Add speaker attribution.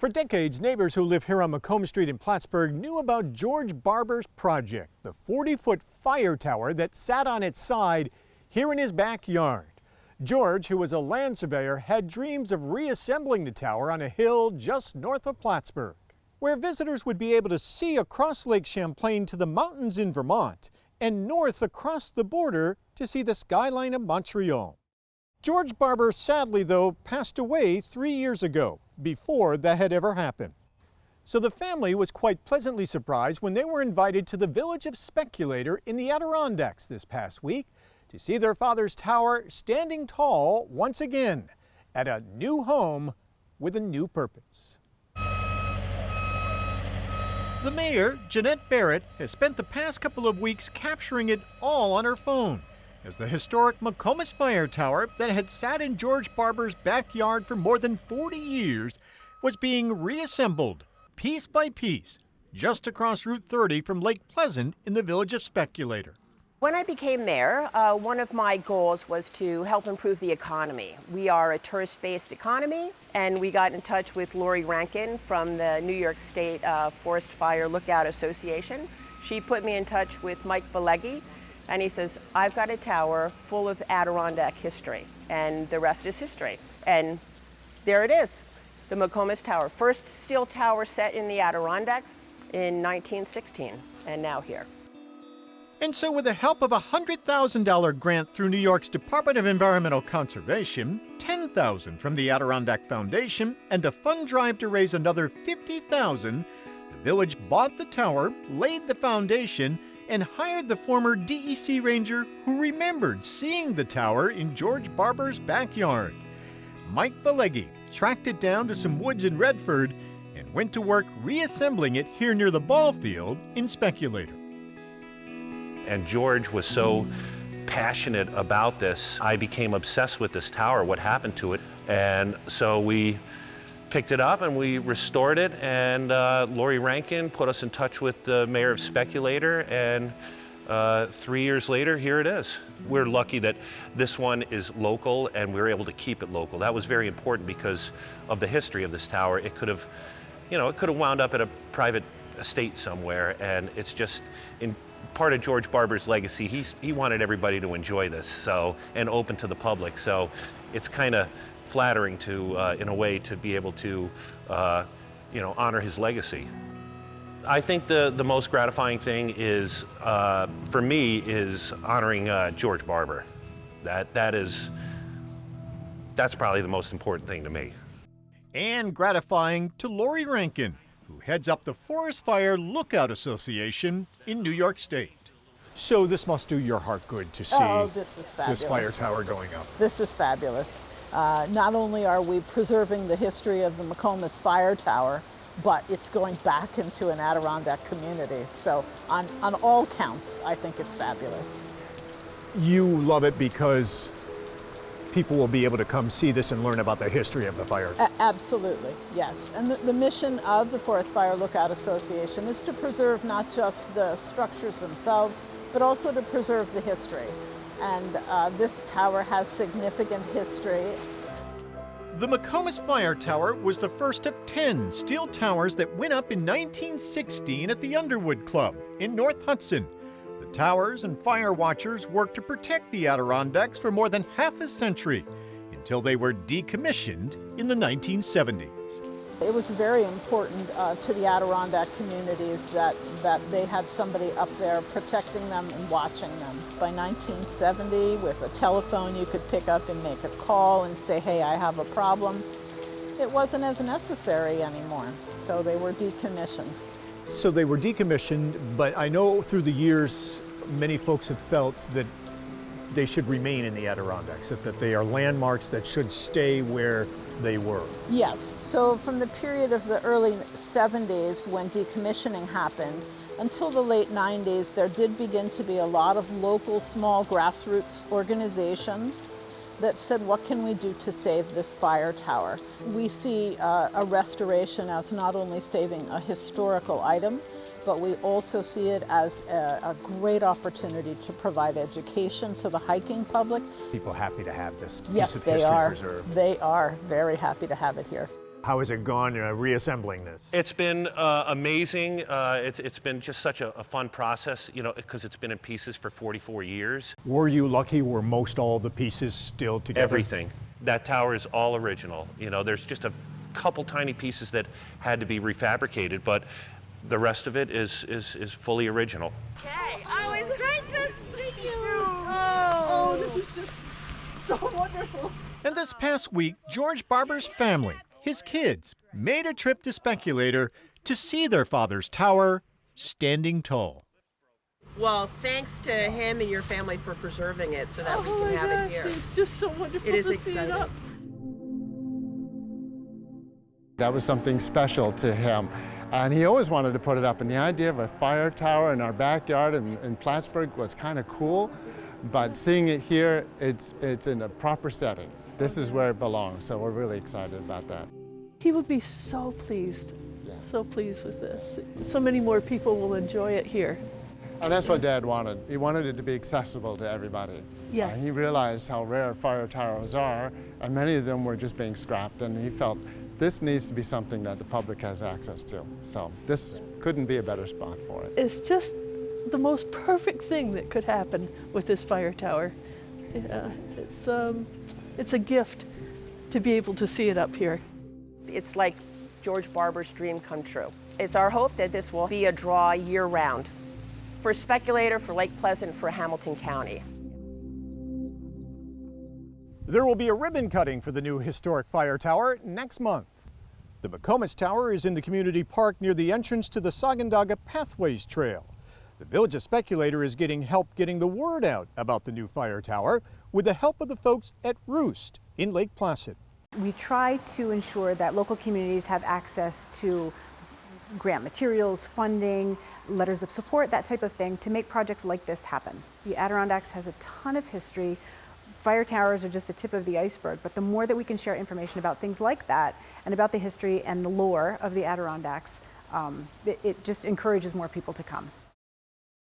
Speaker 1: For decades, neighbors who live here on Macomb Street in Plattsburgh knew about George Barber's project, the 40-foot fire tower that sat on its side here in his backyard. George, who was a land surveyor, had dreams of reassembling the tower on a hill just north of Plattsburgh, where visitors would be able to see across Lake Champlain to the mountains in Vermont and north across the border to see the skyline of Montreal. George Barber, sadly though, passed away 3 years ago, before that had ever happened. So the family was quite pleasantly surprised when they were invited to the Village of Speculator in the Adirondacks this past week to see their father's tower standing tall once again at a new home with a new purpose. The mayor, Jeanette Barrett, has spent the past couple of weeks capturing it all on her phone as the historic Makomis fire tower that had sat in George Barber's backyard for more than 40 years was being reassembled, piece by piece, just across Route 30 from Lake Pleasant in the Village of Speculator.
Speaker 2: When I became mayor, one of my goals was to help improve the economy. We are a tourist-based economy, and we got in touch with Lori Rankin from the New York State Forest Fire Lookout Association. She put me in touch with Mike Valleggi, and he says, I've got a tower full of Adirondack history, and the rest is history. And there it is, the Makomis Tower, first steel tower set in the Adirondacks in 1916, and now here.
Speaker 1: And so with the help of a $100,000 grant through New York's Department of Environmental Conservation, $10,000 from the Adirondack Foundation, and a fund drive to raise another $50,000, the village bought the tower, laid the foundation, and hired the former DEC ranger who remembered seeing the tower in George Barber's backyard. Mike Valleggi tracked it down to some woods in Redford and went to work reassembling it here near the ball field in Speculator.
Speaker 3: And George was so passionate about this, I became obsessed with this tower, what happened to it. And so we picked it up and we restored it, and Lori Rankin put us in touch with the mayor of Speculator, and 3 years later, here it is. We're lucky that this one is local and we were able to keep it local. That was very important because of the history of this tower. It could have, it could have wound up at a private estate somewhere, and it's just in part of George Barber's legacy. He wanted everybody to enjoy this, so, and open to the public. So it's kind of flattering to, in a way, to be able to, honor his legacy. I think the most gratifying thing is, for me, is honoring George Barber. That's probably the most important thing to me.
Speaker 1: And gratifying to Lori Rankin, who heads up the Forest Fire Lookout Association in New York State. So this must do your heart good to see this fire tower going up.
Speaker 4: This is fabulous. Not only are we preserving the history of the Makomis fire tower, but it's going back into an Adirondack community. So on all counts, I think it's fabulous.
Speaker 1: You love it because people will be able to come see this and learn about the history of the fire.
Speaker 4: Absolutely, yes. And the mission of the Forest Fire Lookout Association is to preserve not just the structures themselves, but also to preserve the history. And this tower has significant history.
Speaker 1: The Makomis Fire Tower was the first of 10 steel towers that went up in 1916 at the Underwood Club in North Hudson. The towers and fire watchers worked to protect the Adirondacks for more than half a century until they were decommissioned in the 1970s.
Speaker 4: It was very important to the Adirondack communities that they had somebody up there protecting them and watching them. By 1970, with a telephone you could pick up and make a call and say, hey, I have a problem. It wasn't as necessary anymore, so they were decommissioned.
Speaker 1: So they were decommissioned, but I know through the years many folks have felt that they should remain in the Adirondacks, that they are landmarks that should stay where they were.
Speaker 4: Yes, so from the period of the early 70s when decommissioning happened until the late 90s, there did begin to be a lot of local small grassroots organizations that said, what can we do to save this fire tower? We see a restoration as not only saving a historical item, but we also see it as a great opportunity to provide education to the hiking public.
Speaker 1: People happy to have this piece
Speaker 4: yes,
Speaker 1: of
Speaker 4: they
Speaker 1: history
Speaker 4: are.
Speaker 1: preserved.
Speaker 4: They are very happy to have it here.
Speaker 1: How has it gone reassembling this?
Speaker 3: It's been amazing. It's been just such a fun process, you know, because it's been in pieces for 44 years.
Speaker 1: Were you lucky? Were most all the pieces still together?
Speaker 3: Everything. That tower is all original. You know, there's just a couple tiny pieces that had to be refabricated, but the rest of it is fully original.
Speaker 5: Okay. Oh, it's great to see you. Oh, this is just so wonderful.
Speaker 1: And this past week, George Barber's family, his kids, made a trip to Speculator to see their father's tower standing tall.
Speaker 2: Well, thanks to him and your family for preserving it so that we can have it here.
Speaker 5: It's just so wonderful
Speaker 2: It is
Speaker 5: to see it
Speaker 2: exciting.
Speaker 5: up.
Speaker 6: That was something special to him. And he always wanted to put it up. And the idea of a fire tower in our backyard in Plattsburgh was kind of cool. But seeing it here, it's in a proper setting. This is where it belongs. So we're really excited about that.
Speaker 5: He would be so pleased with this. So many more people will enjoy it here.
Speaker 6: And that's what Dad wanted. He wanted it to be accessible to everybody.
Speaker 5: Yes.
Speaker 6: He realized how rare fire towers are, and many of them were just being scrapped, and he felt this needs to be something that the public has access to. So this couldn't be a better spot for it.
Speaker 5: It's just the most perfect thing that could happen with this fire tower. Yeah, it's a gift to be able to see it up here.
Speaker 2: It's like George Barber's dream come true. It's our hope that this will be a draw year-round for Speculator, for Lake Pleasant, for Hamilton County.
Speaker 1: There will be a ribbon cutting for the new historic fire tower next month. The Makomis Tower is in the community park near the entrance to the Sagandaga Pathways Trail. The Village of Speculator is getting help getting the word out about the new fire tower with the help of the folks at Roost in Lake Placid.
Speaker 7: We try to ensure that local communities have access to grant materials, funding, letters of support, that type of thing, to make projects like this happen. The Adirondacks has a ton of history. Fire towers are just the tip of the iceberg, but the more that we can share information about things like that and about the history and the lore of the Adirondacks, it just encourages more people to come.